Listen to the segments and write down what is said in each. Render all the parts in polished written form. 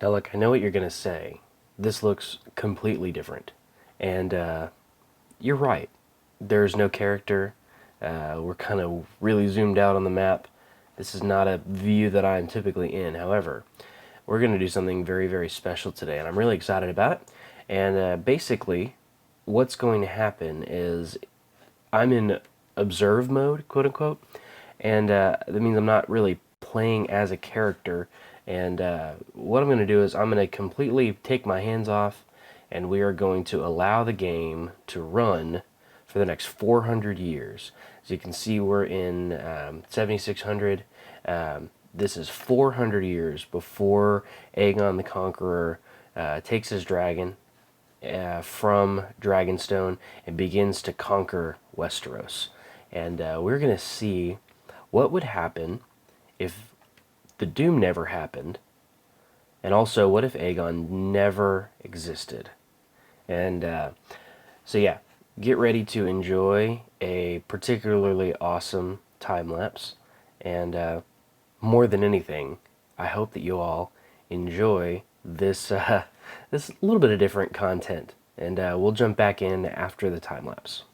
Now look, I know what you're going to say. This looks completely different. And you're right. There's no character. We're kind of really zoomed out on the map. This is not a view that I'm typically in. However, we're going to do something very, very special today, and I'm really excited about it. And basically, what's going to happen is I'm in observe mode, quote unquote, and that means I'm not really playing as a character. And what I'm going to do is I'm going to completely take my hands off, and we are going to allow the game to run for the next 400 years. As you can see, we're in 7600. This is 400 years before Aegon the Conqueror takes his dragon from Dragonstone and begins to conquer Westeros. And we're going to see what would happen if the Doom never happened, and also what if Aegon never existed. And so yeah, get ready to enjoy a particularly awesome time lapse. And more than anything, I hope that you all enjoy this this little bit of different content. And we'll jump back in after the time lapse.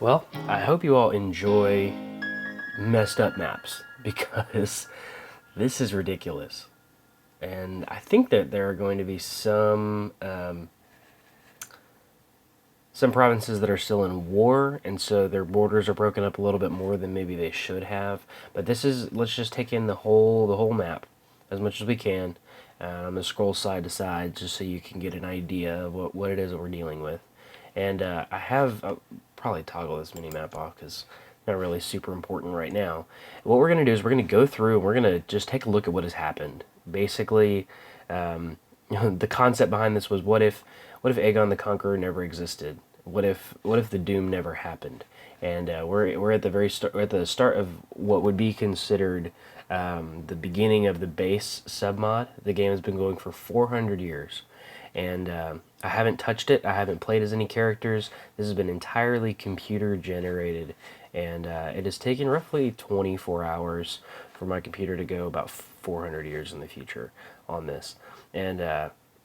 Well, I hope you all enjoy messed up maps because this is ridiculous. And I think that there are going to be some provinces that are still in war, and so their borders are broken up a little bit more than maybe they should have. But this is, let's just take in the whole map as much as we can. I'm gonna scroll side to side just so you can get an idea of what it is that we're dealing with. And I'll probably toggle this mini map off because it's not really super important right now. What we're gonna do is we're gonna go through and we're gonna just take a look at what has happened. Basically, the concept behind this was what if Aegon the Conqueror never existed? What if the Doom never happened? And we're at the start of what would be considered the beginning of the base submod. The game has been going for 400 years, and I haven't touched it. I haven't played as any characters. This has been entirely computer generated, and it has taken roughly 24 hours for my computer to go about 400 years in the future on this. And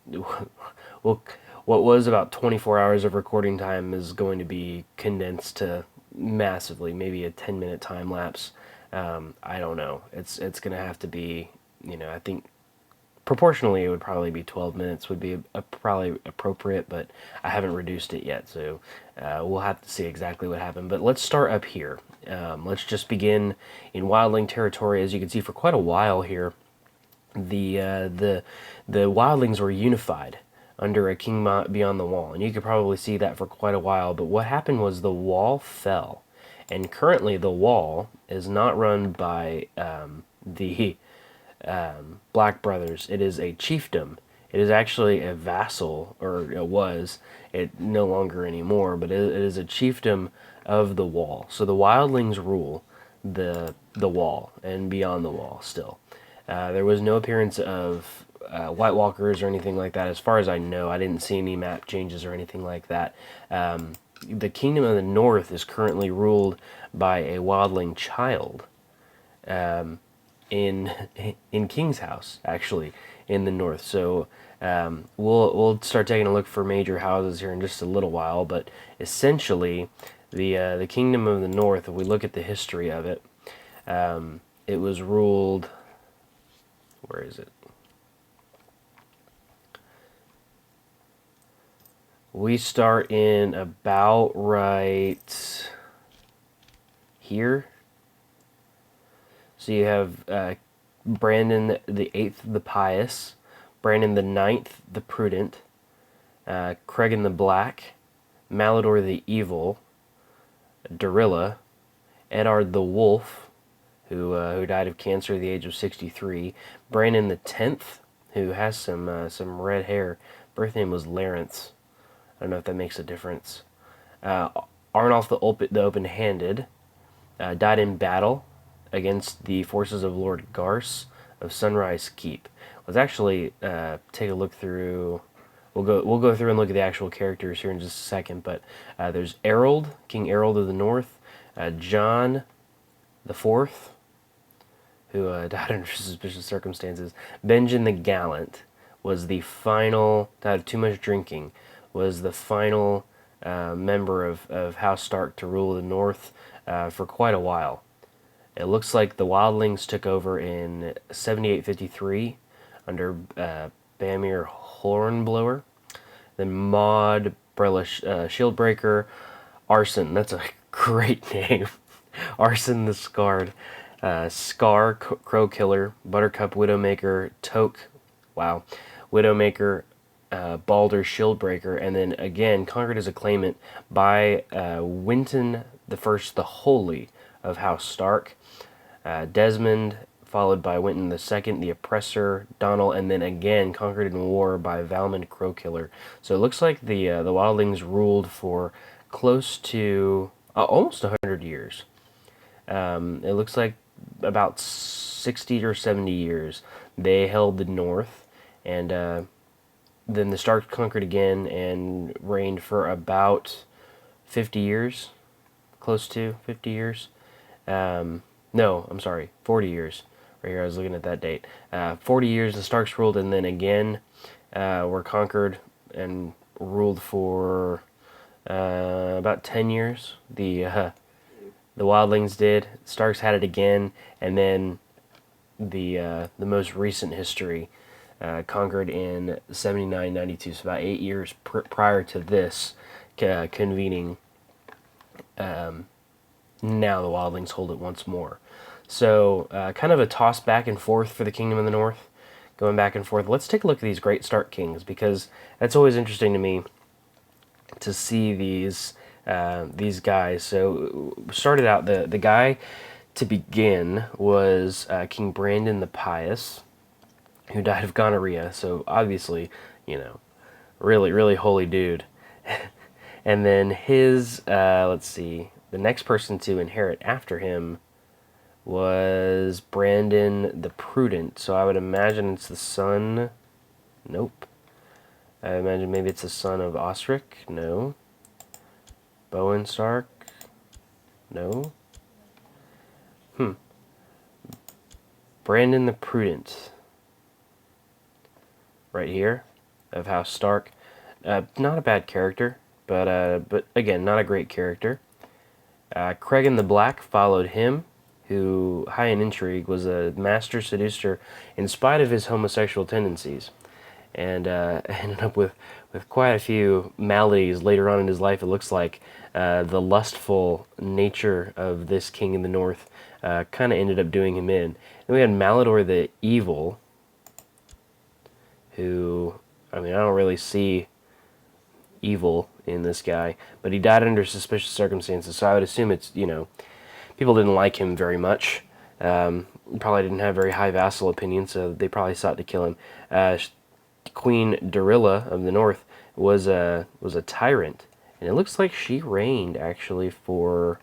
well, what was about 24 hours of recording time is going to be condensed to massively, maybe a 10-minute time lapse. I don't know. It's going to have to be, I think proportionally it would probably be 12 minutes would be probably appropriate, but I haven't reduced it yet, so we'll have to see exactly what happened. But let's start up here. Let's just begin in Wildling territory. As you can see, for quite a while here, the Wildlings were unified under a king beyond the wall, and you could probably see that for quite a while. But what happened was the wall fell, and currently the wall is not run by the Black Brothers. It is a chiefdom. It is actually a vassal, or it was. It no longer anymore, but it is a chiefdom of the wall. So the Wildlings rule the wall and beyond the wall still. There was no appearance of White Walkers or anything like that. As far as I know, I didn't see any map changes or anything like that. The Kingdom of the North is currently ruled by a Wildling child in King's House, actually, in the North. So we'll start taking a look for major houses here in just a little while. But essentially, the Kingdom of the North, if we look at the history of it, it was ruled. Where is it? We start in about right here. So you have Brandon the 8th the Pious, Brandon the 9th the Prudent, Cregan the Black, Malador the Evil, Dorilla, Eddard the Wolf, who died of cancer at the age of 63, Brandon the 10th, who has some red hair. Birth name was Larence. I don't know if that makes a difference. Arnulf the Open-Handed died in battle against the forces of Lord Garce of Sunrise Keep. Let's actually take a look through. We'll go through and look at the actual characters here in just a second. But there's Errold, King Errold of the North, John the Fourth, who died under suspicious circumstances. Benjen the Gallant was the final. Died of too much drinking. Was the final member of House Stark to rule the North for quite a while. It looks like the Wildlings took over in 7853 under Bamir Hornblower. Then Maud, Brella Shieldbreaker, Arson. That's a great name. Arson the Scarred, Scar Crow Killer, Buttercup Widowmaker, Toke, wow, Widowmaker, Balder Shieldbreaker, and then again conquered as a claimant by Winton the First, the Holy of House Stark, Desmond, followed by Winton the Second, the Oppressor, Donald, and then again conquered in war by Valmond Crowkiller. So it looks like the Wildlings ruled for close to almost 100 years. It looks like about 60 or 70 years they held the North, and then the Starks conquered again and reigned for about 50 years, close to 50 years. No, I'm sorry, 40 years. Right here, I was looking at that date. 40 years the Starks ruled, and then again were conquered and ruled for about 10 years. The Wildlings did. Starks had it again, and then the most recent history conquered in 79-92, so about 8 years prior to this convening. Now the Wildlings hold it once more. So kind of a toss back and forth for the Kingdom of the North, going back and forth. Let's take a look at these great Stark Kings, because that's always interesting to me to see these guys. So started out, the guy to begin was King Brandon the Pious, who died of gonorrhea. So obviously, you know, really holy dude. And then his, let's see, the next person to inherit after him was Brandon the Prudent. So I would imagine it's the son. Nope. I imagine maybe it's the son of Osric. No. Bowen Stark. No. Brandon the Prudent. Right here, of House Stark. Not a bad character, but again, not a great character. Cregan the Black followed him, who, high in intrigue, was a master seducer in spite of his homosexual tendencies, and ended up with quite a few maladies later on in his life. It looks like the lustful nature of this king in the north kind of ended up doing him in. And we had Malador the Evil, who, I mean, I don't really see evil in this guy, but he died under suspicious circumstances, so I would assume it's, you know, people didn't like him very much. Probably didn't have very high vassal opinions, so they probably sought to kill him. Queen Dorilla of the North was a tyrant, and it looks like she reigned actually for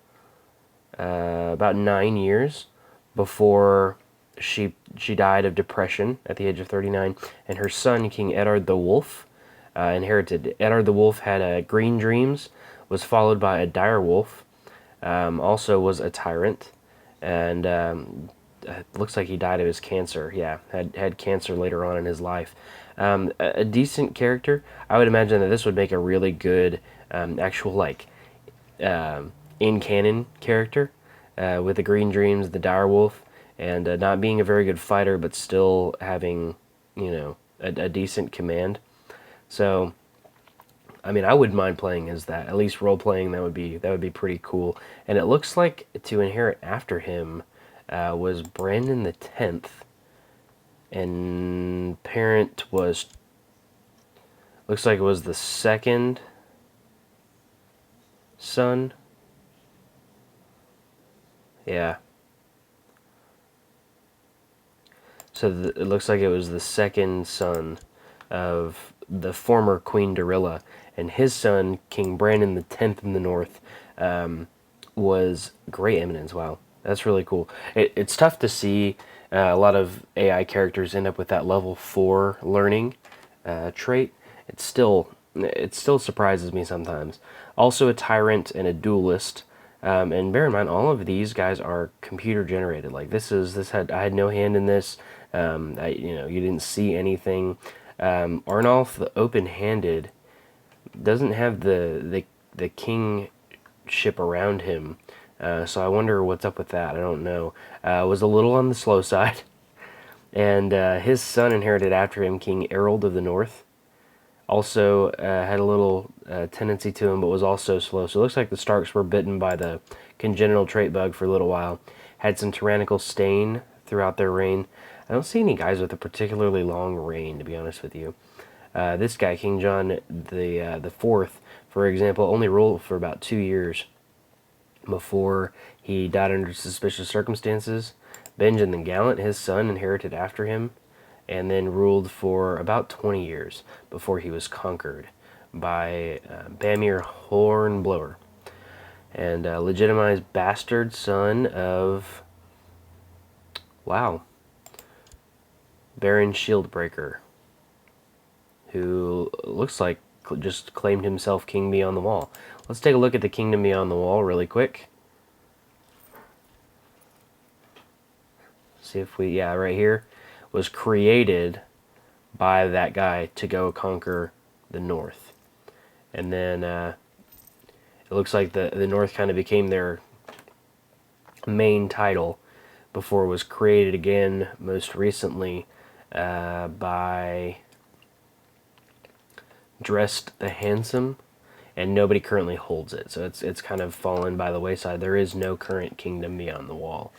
about 9 years before she died of depression at the age of 39, and her son, King Eddard the Wolf, inherited. Eddard the Wolf had green dreams, was followed by a dire wolf, also was a tyrant, and it looks like he died of his cancer. Yeah, had cancer later on in his life. A decent character. I would imagine that this would make a really good actual, like, in-canon character, with the green dreams, the dire wolf, and not being a very good fighter, but still having, you know, a decent command. So, I mean, I wouldn't mind playing as that. At least role playing, that would be pretty cool. And it looks like to inherit after him was Brandon the 10th, and parent was, looks like it was the second son. Yeah. So it looks like it was the second son of the former Queen Dorilla, and his son, King Brandon the 10th in the North, was Grey Eminence. Wow, that's really cool. It's tough to see a lot of AI characters end up with that level 4 learning trait. It still surprises me sometimes. Also a tyrant and a duelist. And bear in mind, all of these guys are computer generated. Like I had no hand in this. You didn't see anything. Arnulf, the open-handed, doesn't have the kingship around him. So I wonder what's up with that. I don't know. Was a little on the slow side. And his son inherited after him, King Errold of the North. Also had a little tendency to him, but was also slow. So it looks like the Starks were bitten by the congenital trait bug for a little while. Had some tyrannical stain throughout their reign. I don't see any guys with a particularly long reign, to be honest with you. This guy, King John the Fourth, for example, only ruled for about 2 years before he died under suspicious circumstances. Benjen the Gallant, his son, inherited after him, and then ruled for about 20 years before he was conquered by Bamir Hornblower, and legitimized bastard son of, wow, Baron Shieldbreaker, who looks like just claimed himself King Beyond the Wall. Let's take a look at the Kingdom Beyond the Wall really quick. See if we, yeah, right here, was created by that guy to go conquer the north. And then It looks like the North kind of became their main title before it was created again most recently by Dressed the Handsome, and nobody currently holds it. So it's kind of fallen by the wayside. There is no current kingdom beyond the wall.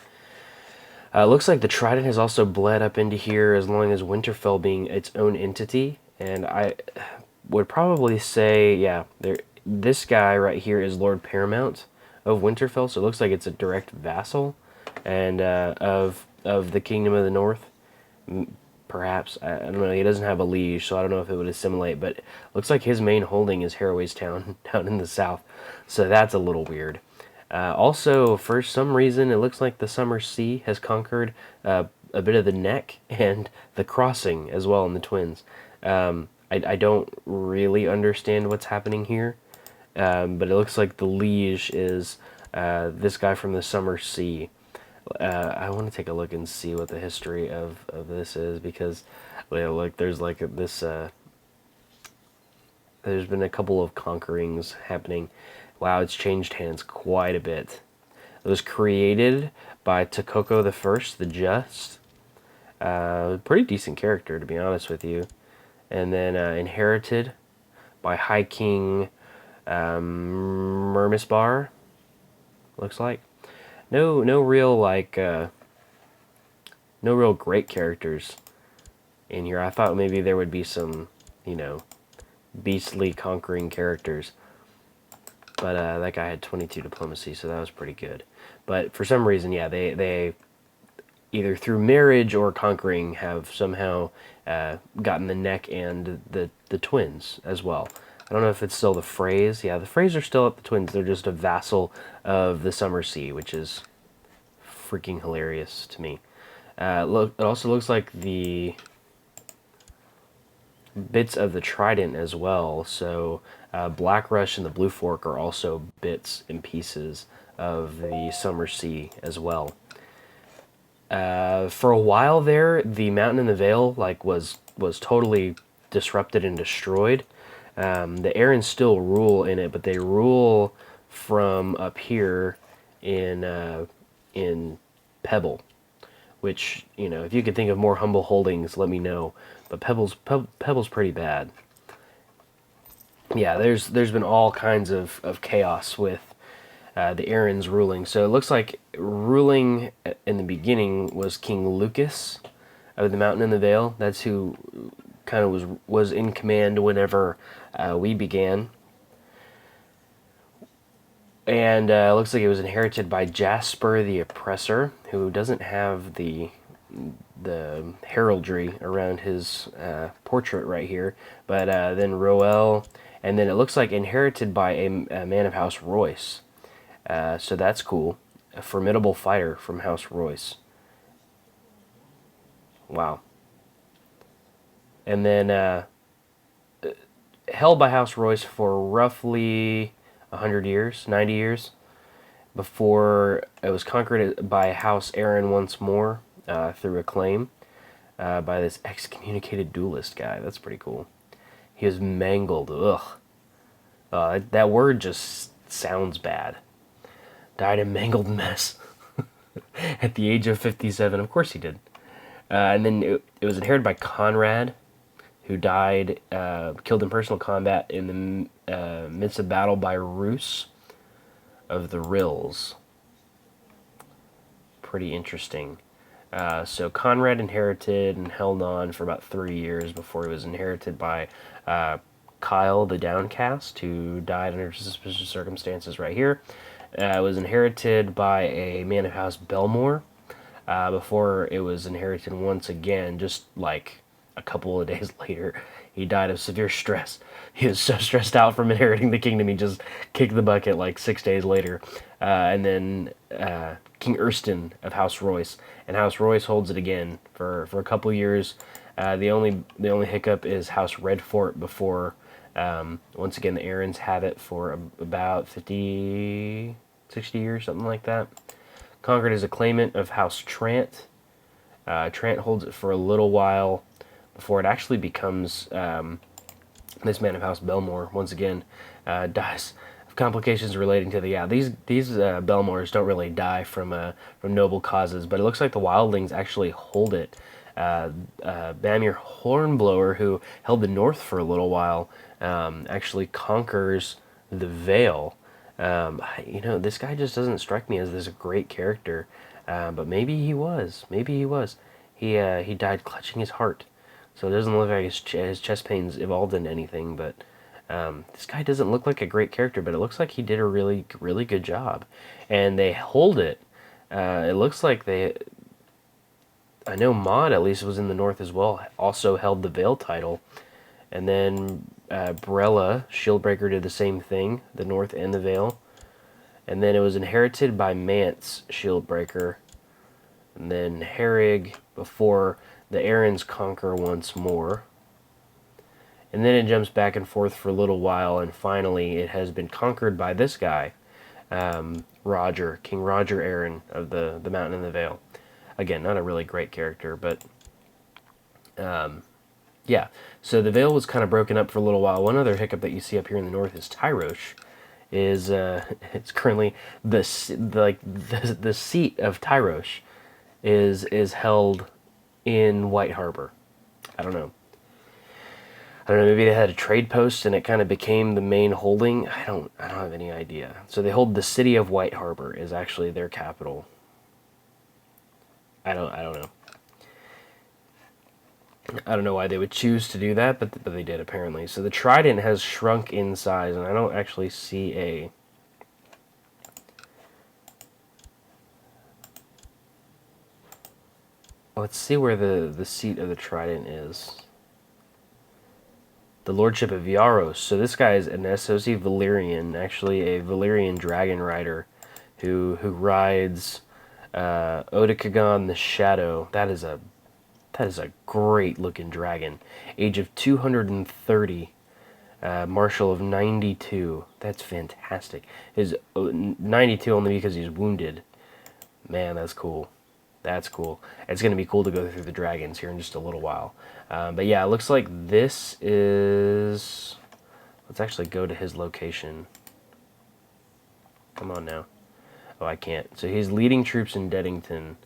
Looks like the Trident has also bled up into here, as long as Winterfell being its own entity. And I would probably say, yeah, this guy right here is Lord Paramount of Winterfell, so it looks like it's a direct vassal and of the Kingdom of the North. Perhaps, I don't know, he doesn't have a liege, so I don't know if it would assimilate, but it looks like his main holding is Harroway's Town down in the south, so that's a little weird. Also, for some reason, it looks like the Summer Sea has conquered a bit of the Neck and the Crossing as well in the Twins. I don't really understand what's happening here, but it looks like the liege is this guy from the Summer Sea. I want to take a look and see what the history of this is, because look, there's like this there's been a couple of conquerings happening. Wow, it's changed hands quite a bit. It was created by Takoko the First, the Just. Pretty decent character, to be honest with you. And then inherited by High King Mermisbar, looks like. No real like no real great characters in here. I thought maybe there would be some, you know, beastly conquering characters, but that guy had 22 diplomacy, so that was pretty good. But for some reason, yeah, they either through marriage or conquering have somehow gotten the Neck and the Twins as well. I don't know if it's still the Freys. Yeah, the Freys are still at the Twins. They're just a vassal of the Summer Sea, which is freaking hilarious to me. Look, it also looks like the bits of the Trident as well. So Black Rush and the Blue Fork are also bits and pieces of the Summer Sea as well. For a while there, the Mountain and the Vale was totally disrupted and destroyed. The Arryns still rule in it, but they rule from up here in Pebble, which, you know, if you could think of more humble holdings, let me know. But Pebble's pretty bad. Yeah, there's been all kinds of chaos with the Arryns ruling. So it looks like ruling in the beginning was King Lucas of the Mountain and the Vale. That's who kind of was in command whenever we began. And it looks like it was inherited by Jasper the Oppressor, who doesn't have the heraldry around his portrait right here. But then Roel, and then it looks like inherited by a man of House Royce. So that's cool. A formidable fighter from House Royce. Wow. And then held by House Royce for roughly 100 years, 90 years, before it was conquered by House Arryn once more through a claim by this excommunicated duelist guy. That's pretty cool. He was mangled. Ugh. That word just sounds bad. Died a mangled mess at the age of 57. Of course he did. And then it was inherited by Conrad, who died, killed in personal combat in the midst of battle by Roose of the Rills. Pretty interesting. So Conrad inherited and held on for about 3 years before he was inherited by Kyle the Downcast, who died under suspicious circumstances right here. Was inherited by a man of House Belmore before it was inherited once again, just like a couple of days later. He died of severe stress. He was so stressed out from inheriting the kingdom, he just kicked the bucket like 6 days later. And then King Erston of House Royce, and House Royce holds it again for a couple years. The only hiccup is House Redfort before. Once again, the Arryns had it for about 50, 60 years, something like that. Conquered as a claimant of House Trant. Trant holds it for a little while before it actually becomes this man of House Belmore. Once again, dies of complications relating to the these Belmors don't really die from noble causes, but it looks like the Wildlings actually hold it. Bamir Hornblower, who held the north for a little while, actually conquers the Vale. This guy just doesn't strike me as this great character, but maybe he was. Maybe he was. He died clutching his heart, so it doesn't look like his chest pains evolved into anything. But this guy doesn't look like a great character, but it looks like he did a really, really good job, and they hold it. It looks like they. I know Maud at least was in the north as well. Also held the Vale title, and then Brella Shieldbreaker did the same thing, the north and the Vale, and then it was inherited by Mance Shieldbreaker, and then Herrig before the Arryns conquer once more. And then it jumps back and forth for a little while, and finally it has been conquered by this guy, Roger, King Roger Arryn of the Mountain and the Vale. Again, not a really great character, but yeah. So the Vale was kind of broken up for a little while. One other hiccup that you see up here in the north is Tyrosh. It's currently the seat of Tyrosh is held in White Harbor. I don't know. Maybe they had a trade post and it kind of became the main holding. I don't have any idea. So they hold the city of White Harbor is actually their capital. I don't know. I don't know why they would choose to do that, but they did apparently. So the trident has shrunk in size, and I don't actually see a. Let's see where the seat of the trident is. The Lordship of Yaros. So this guy is an Essos and Valyrian, actually a Valyrian dragon rider, who rides Odokagon the Shadow. That is a great looking dragon. Age of 230. Marshal of 92. That's fantastic. His 92 only because he's wounded. Man, that's cool. That's cool. It's going to be cool to go through the dragons here in just a little while. But yeah, it looks like this is... Let's actually go to his location. Come on now. Oh, I can't. So he's leading troops in Deddington.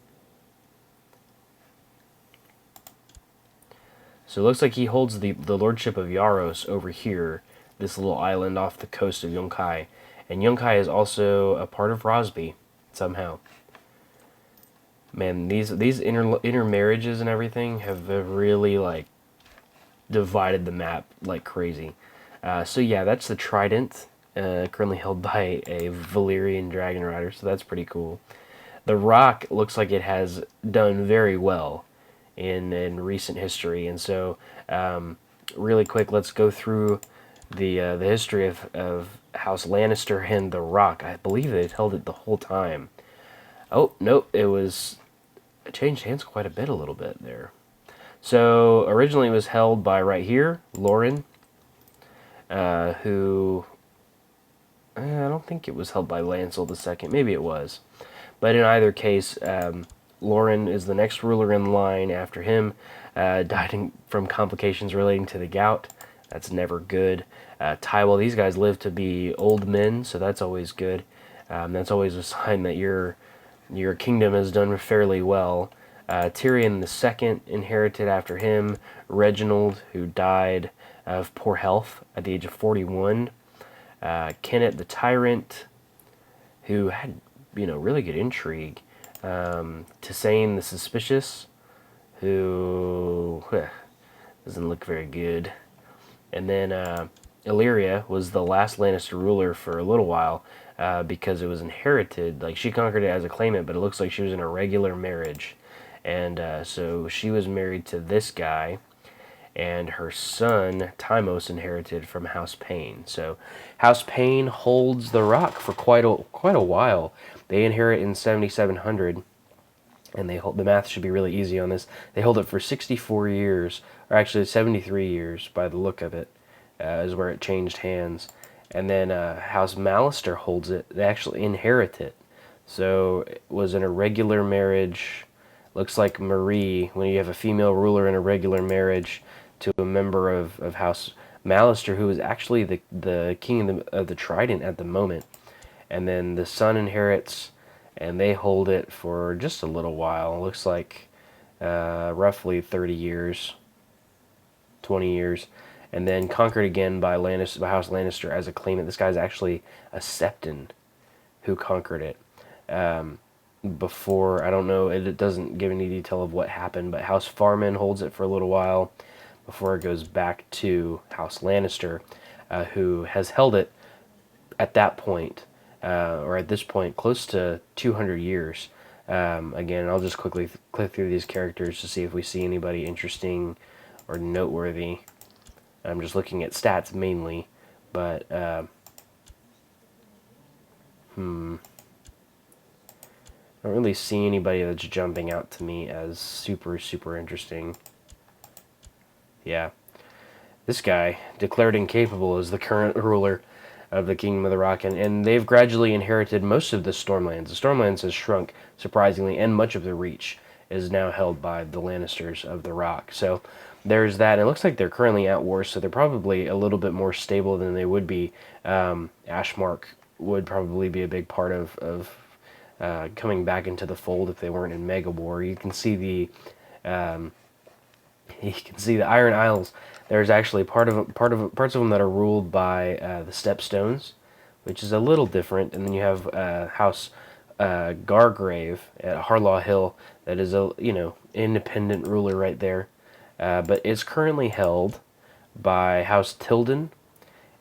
So it looks like he holds the Lordship of Yaros over here, this little island off the coast of Yunkai. And Yunkai is also a part of Rosby, somehow. Man, these intermarriages and everything have really, like, divided the map like crazy. So yeah, that's the Trident, currently held by a Valyrian Dragon Rider, so that's pretty cool. The Rock looks like it has done very well in recent history, and so really quick, let's go through the history of House Lannister and the Rock. I believe they've held it the whole time. Oh, nope, it changed hands quite a little bit there. So originally it was held by right here, Lauren, who I don't think it was held by Lancel II. Maybe it was, but in either case, Lauren is the next ruler in line after him. Died from complications relating to the gout. That's never good. Tywell, these guys live to be old men, so that's always good. That's always a sign that your kingdom has done fairly well. Tyrion II inherited after him. Reginald, who died of poor health at the age of 41. Kenneth the Tyrant, who had really good intrigue. Tisane the Suspicious, who doesn't look very good. And then Illyria was the last Lannister ruler for a little while because it was inherited. Like, she conquered it as a claimant, but it looks like she was in a regular marriage. And so she was married to this guy, and her son, Timos, inherited from House Payne. So House Payne holds the Rock for quite a while. They inherit in 7700, and they hold, the math should be really easy on this. They hold it for 64 years, or actually 73 years by the look of it, is where it changed hands. And then House Mallister holds it. They actually inherit it. So it was in a regular marriage. Looks like Marie, when you have a female ruler in a regular marriage to a member of House Malister, who is actually the king of the Trident at the moment. And then the son inherits, and they hold it for just a little while. It looks like roughly 30 years, 20 years. And then conquered again by House Lannister as a claimant. This guy's actually a Septon who conquered it. Before, I don't know, it doesn't give any detail of what happened, but House Farman holds it for a little while before it goes back to House Lannister, who has held it at that point, or at this point, close to 200 years. Again, I'll just quickly click through these characters to see if we see anybody interesting or noteworthy. I'm just looking at stats mainly, but I don't really see anybody that's jumping out to me as super, super interesting. Yeah. This guy, declared incapable, is the current ruler of the Kingdom of the Rock, and they've gradually inherited most of the Stormlands. The Stormlands has shrunk, surprisingly, and much of the Reach is now held by the Lannisters of the Rock. So there's that. It looks like they're currently at war, so they're probably a little bit more stable than they would be. Ashmark would probably be a big part of coming back into the fold if they weren't in Mega War. You can see the Iron Isles. There's actually parts of them that are ruled by the Stepstones, which is a little different. And then you have House Gargrave at Harlaw Hill, that is a independent ruler right there, but it's currently held by House Tilden,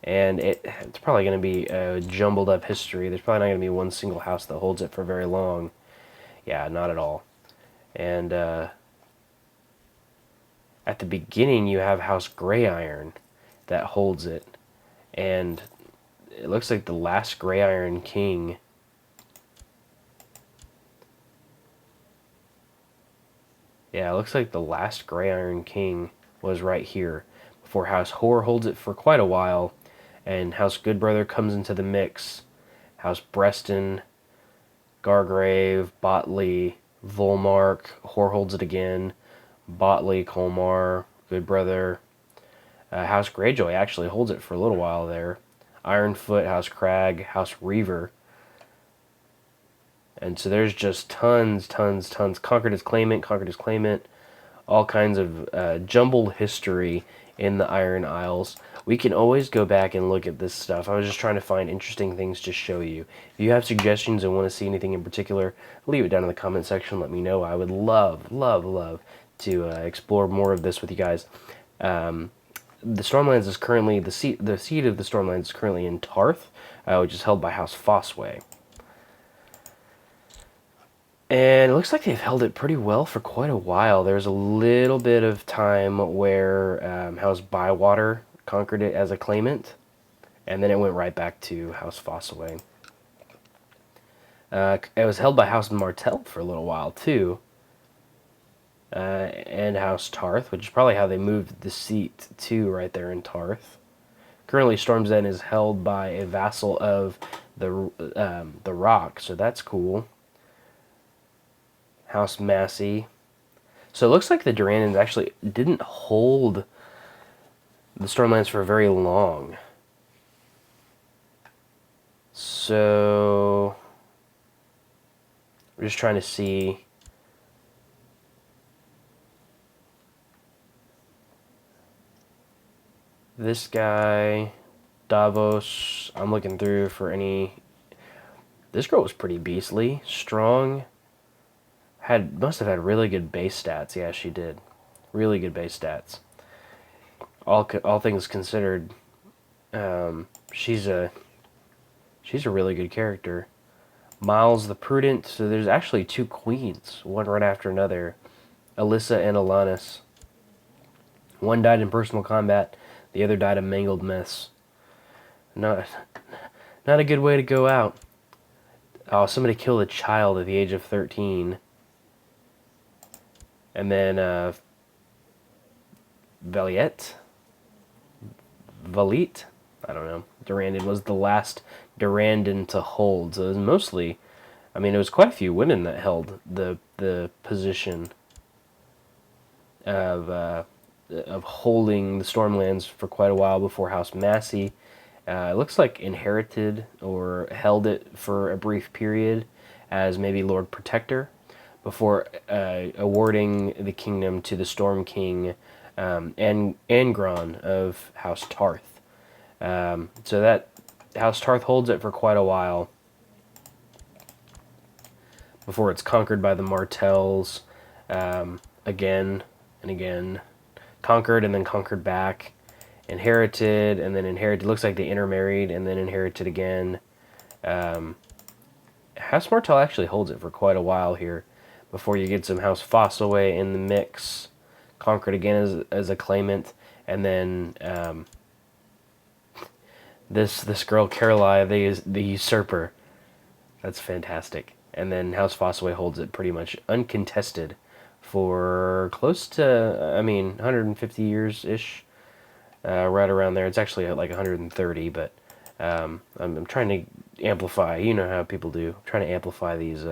and it's probably going to be a jumbled up history. There's probably not going to be one single house that holds it for very long. Yeah, not at all. And at the beginning, you have House Grey Iron that holds it, and it looks like the last Grey Iron king. Yeah, it looks like the last Grey Iron king was right here, before House Hoare holds it for quite a while, and House Goodbrother comes into the mix. House Breston, Gargrave, Botley, Volmark, Hoare holds it again. Botley, Colmar, Goodbrother. House Greyjoy actually holds it for a little while there. Ironfoot, House Crag, House Reaver. And so there's just tons. Conquered his claimant, all kinds of jumbled history in the Iron Isles. We can always go back and look at this stuff. I was just trying to find interesting things to show you. If you have suggestions and want to see anything in particular, leave it down in the comment section. Let me know. I would love to explore more of this with you guys. The Stormlands is currently, the seat of the Stormlands is currently in Tarth, which is held by House Fossway. And it looks like they've held it pretty well for quite a while. There's a little bit of time where House Bywater conquered it as a claimant, and then it went right back to House Fossaway. It was held by House Martell for a little while, too. And House Tarth, which is probably how they moved the seat to right there in Tarth. Currently, Storm's End is held by a vassal of the Rock, so that's cool. House Massey. So it looks like the Durandons actually didn't hold the Stormlands for very long. So we're just trying to see. This guy, Davos, I'm looking through for any. This girl was pretty beastly, strong. Must have had really good base stats. Yeah, she did. Really good base stats. All things considered, she's a really good character. Miles the Prudent. So there's actually two queens, one right after another. Alyssa and Alanis. One died in personal combat. The other died a mangled mess. Not a good way to go out. Oh, somebody killed a child at the age of 13. And then Valit, I don't know. Durandon was the last Durandon to hold. So it was mostly, I mean, it was quite a few women that held the position of of holding the Stormlands for quite a while before House Massey. It looks like inherited or held it for a brief period as maybe Lord Protector before awarding the kingdom to the Storm King and Angron of House Tarth. So that House Tarth holds it for quite a while before it's conquered by the Martells again and again. Conquered and then conquered back. Inherited and then inherited. Looks like they intermarried and then inherited again. House Martell actually holds it for quite a while here before you get some House Fossilway in the mix. Conquered again as a claimant. And then this girl, Caroline, the usurper. That's fantastic. And then House Fossilway holds it pretty much uncontested for close to, 150 years-ish. Right around there. It's actually at like 130, but I'm trying to amplify. You know how people do. I'm trying to amplify these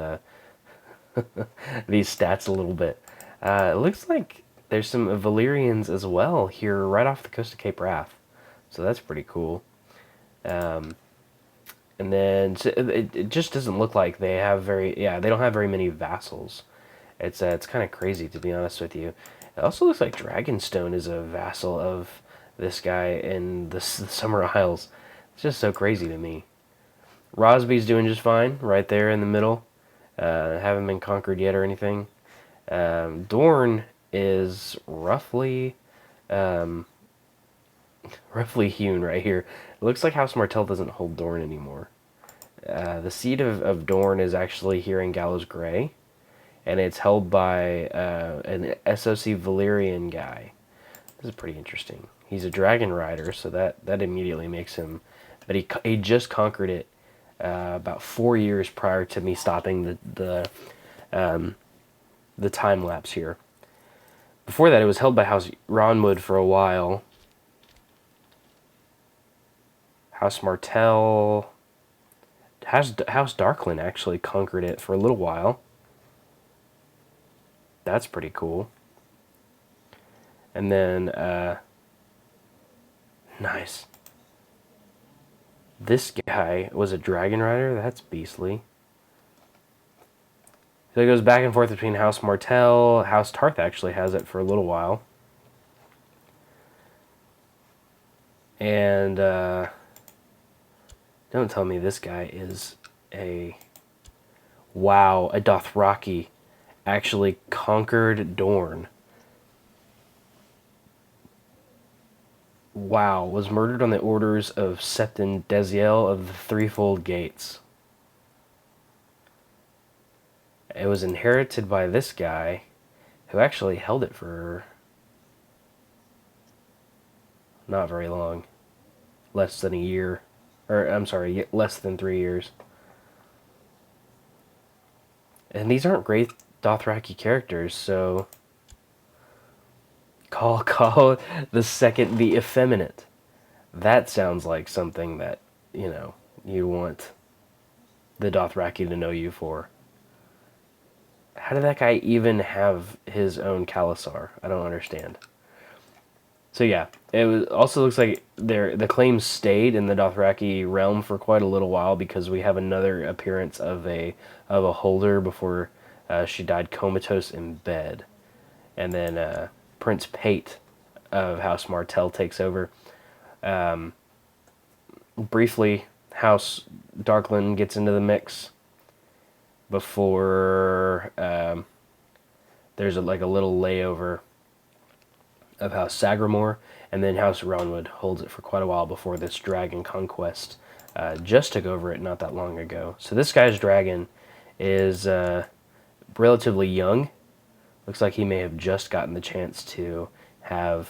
these stats a little bit. It looks like there's some Valyrians as well here right off the coast of Cape Wrath. So that's pretty cool. And then it just doesn't look like they have they don't have very many vassals. It's kind of crazy, to be honest with you. It also looks like Dragonstone is a vassal of this guy in the Summer Isles. It's just so crazy to me. Rosby's doing just fine, right there in the middle. Haven't been conquered yet or anything. Dorne is roughly hewn right here. It looks like House Martell doesn't hold Dorne anymore. The seat of Dorne is actually here in Gallows Grey, and it's held by an Essos and Valyrian guy. This is pretty interesting. He's a dragon rider, so that immediately makes him. But he just conquered it about 4 years prior to me stopping the time-lapse here. Before that, it was held by House Ronwood for a while. House Martell, House Darklin actually conquered it for a little while. That's pretty cool. And then, nice. This guy was a dragon rider? That's beastly. So it goes back and forth between House Martell. House Tarth actually has it for a little while. And, don't tell me this guy is a... Wow, a Dothraki actually conquered Dorne. Wow, was murdered on the orders of Septon Desiel of the Threefold Gates. It was inherited by this guy, who actually held it for not very long. Less than a year. Or, I'm sorry, less than 3 years. And these aren't great Dothraki characters, so... Call the second the effeminate. That sounds like something that, you want the Dothraki to know you for. How did that guy even have his own Khalasar? I don't understand. So yeah, also looks like the claims stayed in the Dothraki realm for quite a little while because we have another appearance of a holder before she died comatose in bed, and then Prince Pate of House Martell takes over. Briefly, House Darklin gets into the mix before there's a little layover of House Sagramore, and then House Ronwood holds it for quite a while before this dragon conquest just took over it not that long ago. So this guy's dragon is relatively young. Looks like he may have just gotten the chance to have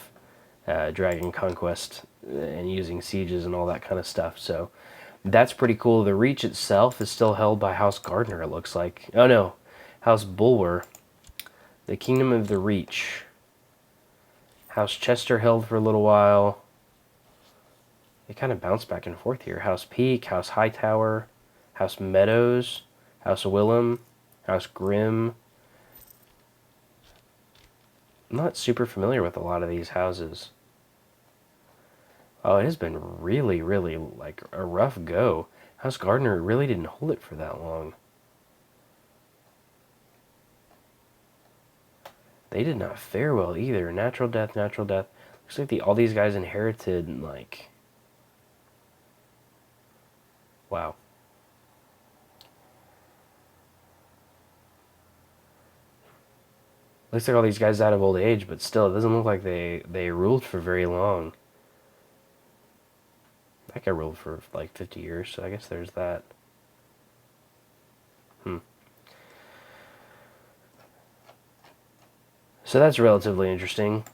dragon conquest and using sieges and all that kind of stuff. So that's pretty cool. The Reach itself is still held by House Gardner, it looks like. Oh no, House Bulwer. The Kingdom of the Reach. House Chester held for a little while. They kind of bounce back and forth here. House Peak, House Hightower, House Meadows, House Willem, House Grimm. not super familiar with a lot of these houses. Oh, it has been really, really like a rough go. House Gardner really didn't hold it for that long. They did not fare well either. Natural death, natural death. Looks like all these guys inherited, like... Wow. Looks like all these guys died of old age, but still, it doesn't look like they ruled for very long. That guy ruled for like 50 years, so I guess there's that. So that's relatively interesting.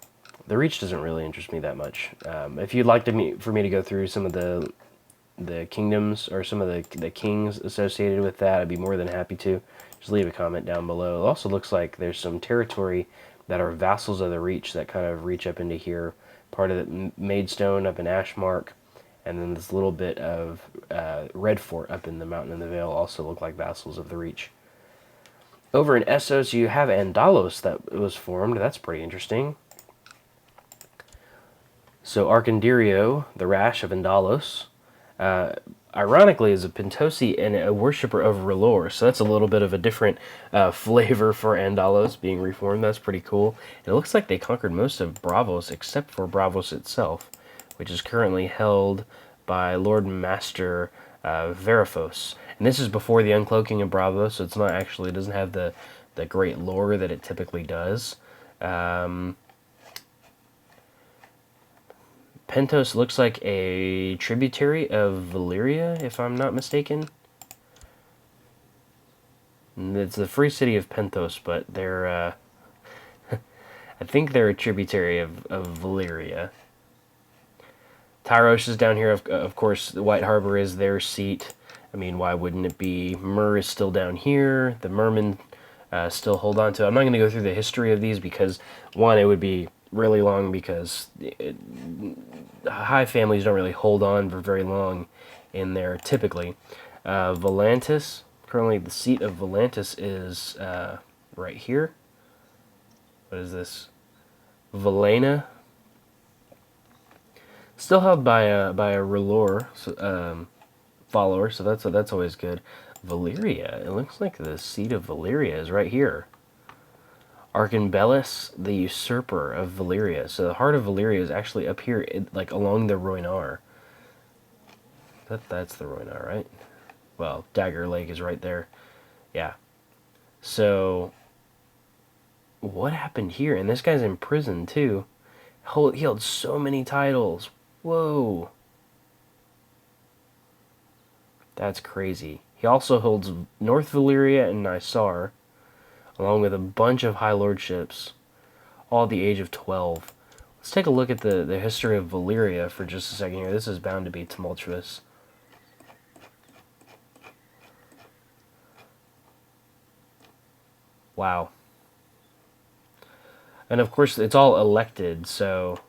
The Reach doesn't really interest me that much. If you'd like for me to go through some of the kingdoms or some of the kings associated with that, I'd be more than happy to. Just leave a comment down below. It also looks like there's some territory that are vassals of the Reach that kind of reach up into here. Part of the Maidstone up in Ashmark, and then this little bit of Redfort up in the Mountain in the Vale also look like vassals of the Reach. Over in Essos, you have Andalos that was formed. That's pretty interesting. So Arcandirio, the Rash of Andalos, ironically is a Pentosi and a worshipper of R'hllor. So that's a little bit of a different flavor for Andalos being reformed. That's pretty cool. And it looks like they conquered most of Braavos except for Braavos itself, which is currently held by Lord Master Verifos. And this is before the uncloaking of Braavos, so it's not actually, it doesn't have the great lore that it typically does. Pentos looks like a tributary of Valyria, if I'm not mistaken. It's the free city of Pentos, but they're, I think they're a tributary of Valyria. Tyrosh is down here, of course, the White Harbor is their seat. I mean, why wouldn't it be? Myr is still down here. The Mermen still hold on to it. I'm not going to go through the history of these because, one, it would be really long because high families don't really hold on for very long in there, typically. Volantis, currently the seat of Volantis is right here. What is this? Valena. Still held by a R'hllor follower, so that's always good. Valyria. It looks like the seat of Valyria is right here. Arcanbellus, the usurper of Valyria. So the heart of Valyria is actually up here, like along the Rhoynar. That's the Rhoynar, right? Well, Dagger Lake is right there. Yeah. So what happened here? And this guy's in prison too. He held so many titles. Whoa. That's crazy. He also holds North Valyria and Nysar, along with a bunch of high lordships, all at the age of 12. Let's take a look at the history of Valyria for just a second here. This is bound to be tumultuous. Wow. And of course, it's all elected, so...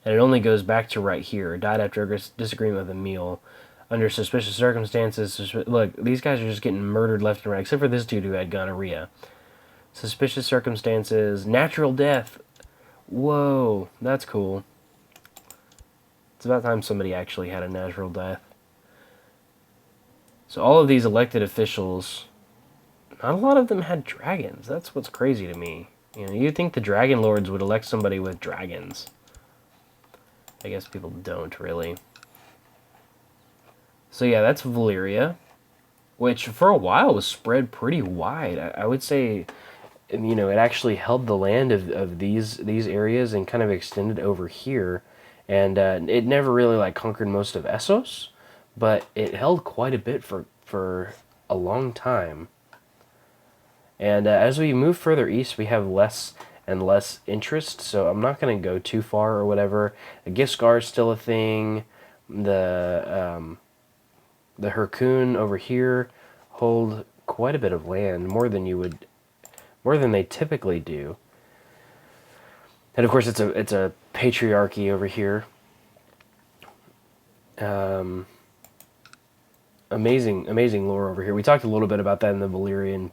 And it only goes back to right here. Died after a disagreement with Emil. Under suspicious circumstances... Look, these guys are just getting murdered left and right, except for this dude who had gonorrhea. Suspicious circumstances. Natural death. Whoa, that's cool. It's about time somebody actually had a natural death. So all of these elected officials... Not a lot of them had dragons. That's what's crazy to me. You know, you'd think the Dragon Lords would elect somebody with dragons. I guess people don't, really. So yeah, that's Valyria, which for a while was spread pretty wide. I would say, you know, it actually held the land of these areas and kind of extended over here. And it never really, like, conquered most of Essos, but it held quite a bit for a long time. And as we move further east, we have less and less interest, so I'm not going to go too far or whatever. A Giscar is still a thing. The Herkun over here hold quite a bit of land, more than they typically do. And of course, it's a patriarchy over here. Amazing lore over here. We talked a little bit about that in the Valyrian,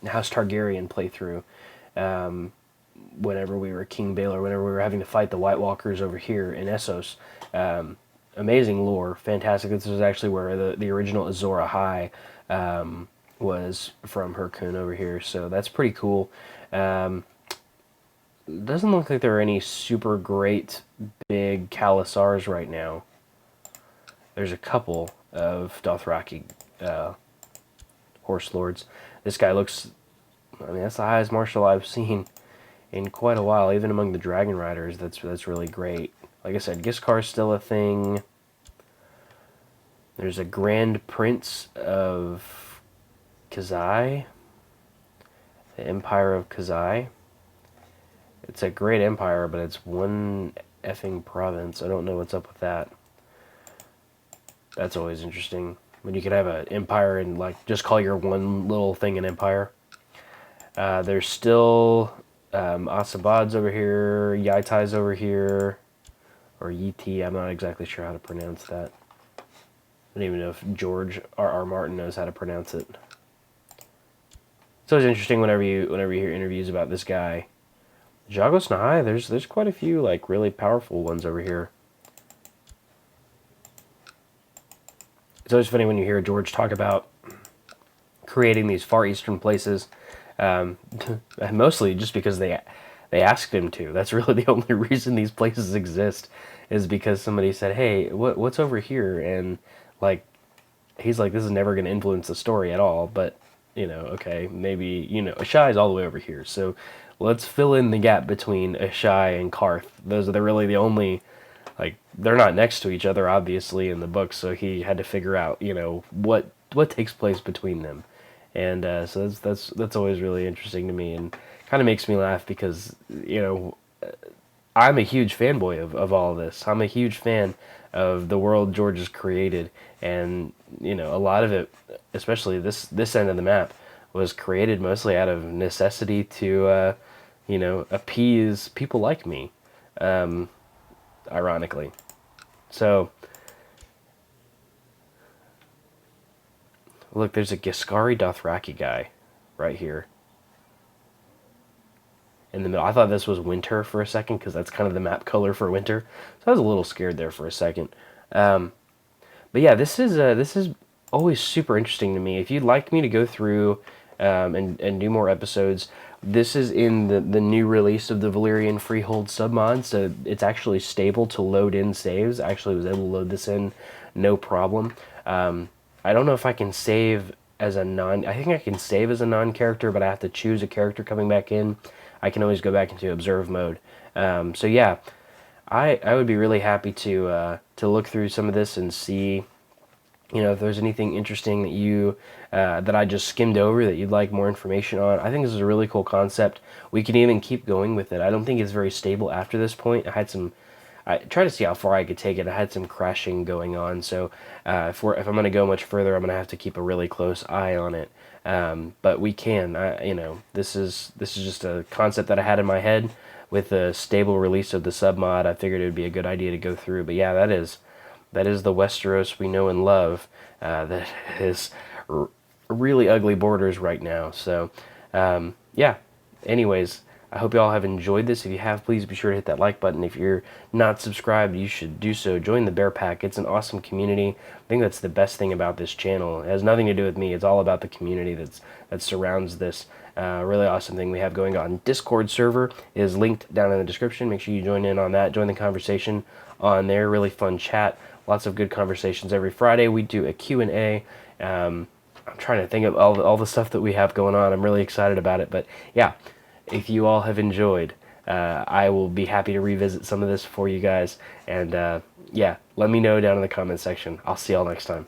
House Targaryen playthrough. Whenever we were King Baelor, whenever we were having to fight the White Walkers over here in Essos. Amazing lore, fantastic. This was actually where the original Azor Ahai was from Hyrkun over here, so that's pretty cool. Doesn't look like there are any super great big Khalasars right now. There's a couple of Dothraki horse lords. This guy looks, I mean, that's the highest martial I've seen in quite a while, even among the Dragon Riders. That's really great. Like I said, Giskar's still a thing. There's a Grand Prince of Khazai, the Empire of Khazai. It's a great empire, but it's one effing province. I don't know what's up with that. That's always interesting. When you could have an empire and like just call your one little thing an empire. There's still Asabad's over here, Yaitai's over here, or Yiti. I'm not exactly sure how to pronounce that. I don't even know if George R.R. Martin knows how to pronounce it. It's always interesting whenever you hear interviews about this guy. Jagos Nahai, there's quite a few like really powerful ones over here. It's always funny when you hear George talk about creating these far eastern places, mostly just because they asked him to. That's really the only reason these places exist, is because somebody said, "Hey, what's over here?" And like, he's like, "This is never going to influence the story at all." But you know, okay, maybe Ashai is all the way over here, so let's fill in the gap between Ashai and Karth. They're really the only. Like, they're not next to each other, obviously, in the book, so he had to figure out, what takes place between them. And so that's always really interesting to me, and kind of makes me laugh because, I'm a huge fanboy of all of this. I'm a huge fan of the world George has created, and, a lot of it, especially this end of the map, was created mostly out of necessity to, appease people like me. Ironically. So, look, there's a Giscari Dothraki guy right here in the middle. I thought this was winter for a second because that's kind of the map color for winter. So I was a little scared there for a second. But yeah, this is always super interesting to me. If you'd like me to go through and do more episodes, this is in the new release of the Valyrian Freehold Submod, so it's actually stable to load in saves. I actually was able to load this in no problem. I don't know if I can save as a I think I can save as a non-character, but I have to choose a character coming back in. I can always go back into observe mode. So yeah, I would be really happy to look through some of this and see, if there's anything interesting that that I just skimmed over that you'd like more information on. I think this is a really cool concept. We can even keep going with it. I don't think it's very stable after this point. I tried to see how far I could take it. I had some crashing going on, so if I'm going to go much further, I'm going to have to keep a really close eye on it. But we can. This is just a concept that I had in my head. With the stable release of the submod, I figured it would be a good idea to go through. But yeah, that is the Westeros we know and love. That is really ugly borders right now. So, yeah. Anyways, I hope you all have enjoyed this. If you have, please be sure to hit that like button. If you're not subscribed, you should do so. Join the Bear Pack. It's an awesome community. I think that's the best thing about this channel. It has nothing to do with me. It's all about the community that surrounds this really awesome thing we have going on. Discord server is linked down in the description. Make sure you join in on that. Join the conversation on there. Really fun chat. Lots of good conversations every Friday. We do a Q&A. I'm trying to think of all the stuff that we have going on. I'm really excited about it. But yeah, if you all have enjoyed, I will be happy to revisit some of this for you guys. And yeah, let me know down in the comment section. I'll see y'all next time.